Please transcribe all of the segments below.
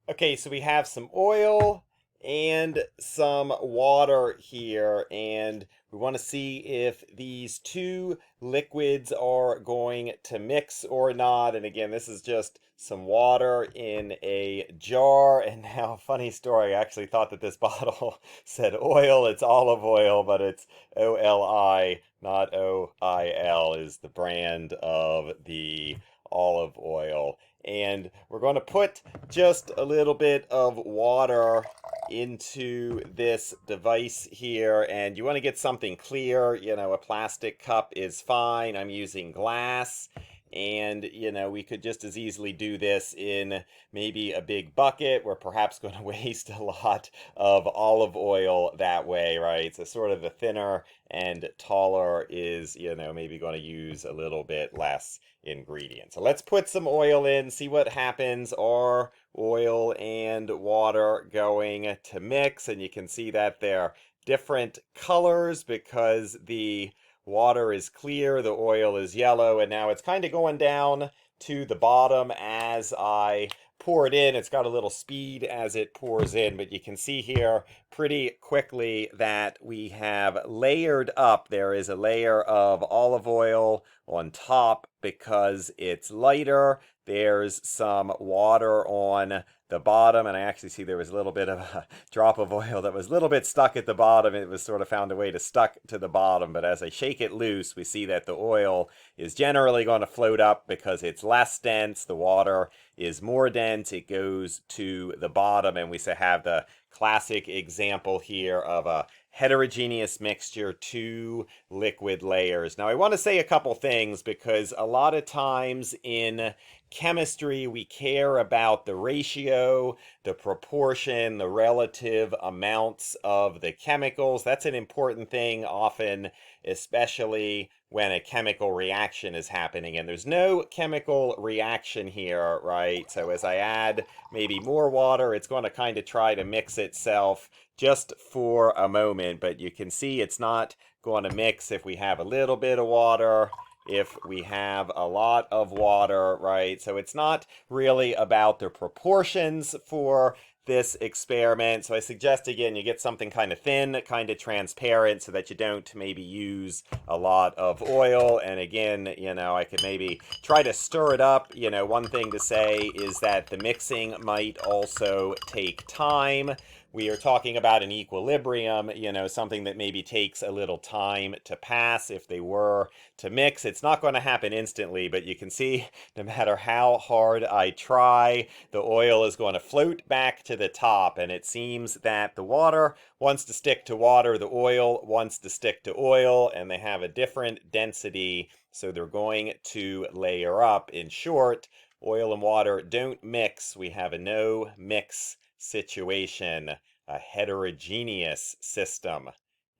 Okay, so we have some oil and some water here, and we want to see if these two liquids are going to mix or not. And again, this is just some water in a jar. And now, funny story, I actually thought that this bottle said oil. It's olive oil, but it's OLI, not OIL, is the brand of the olive oil. And we're going to put just a little bit of water into this device here, and you want to get something clear. A plastic cup is fine. I'm using glass, and we could just as easily do this in maybe a big bucket. We're perhaps going to waste a lot of olive oil that way, right? So sort of the thinner and taller is, maybe going to use a little bit less ingredients. So let's put some oil in, see what happens. Are oil and water going to mix? And you can see that they're different colors because the water is clear, the oil is yellow, and now it's kind of going down to the bottom as I pour it in. It's got a little speed as it pours in, but you can see here pretty quickly that we have layered up. There is a layer of olive oil on top because it's lighter. There's some water on the bottom, and I actually see there was a little bit of a drop of oil that was a little bit stuck at the bottom. It was sort of found a way to stuck to the bottom, but as I shake it loose, we see that the oil is generally going to float up because it's less dense. The water is more dense. It goes to the bottom, and we have the classic example here of a heterogeneous mixture, two liquid layers. Now, I want to say a couple things because a lot of times in chemistry, we care about the ratio, the proportion, the relative amounts of the chemicals. That's an important thing often, especially when a chemical reaction is happening. And there's no chemical reaction here, right? So as I add maybe more water, it's going to kind of try to mix itself just for a moment. But you can see it's not going to mix if we have a little bit of water, if we have a lot of water, right? So it's not really about the proportions for this experiment. So I suggest, again, you get something kind of thin, kind of transparent, so that you don't maybe use a lot of oil. And again, I could maybe try to stir it up. One thing to say is that the mixing might also take time. We are talking about an equilibrium, something that maybe takes a little time to pass. If they were to mix, it's not going to happen instantly, but you can see no matter how hard I try, the oil is going to float back to the top, and it seems that the water wants to stick to water, the oil wants to stick to oil, and they have a different density, so they're going to layer up. In short, oil and water don't mix. We have a no mix situation, a heterogeneous system,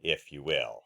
if you will.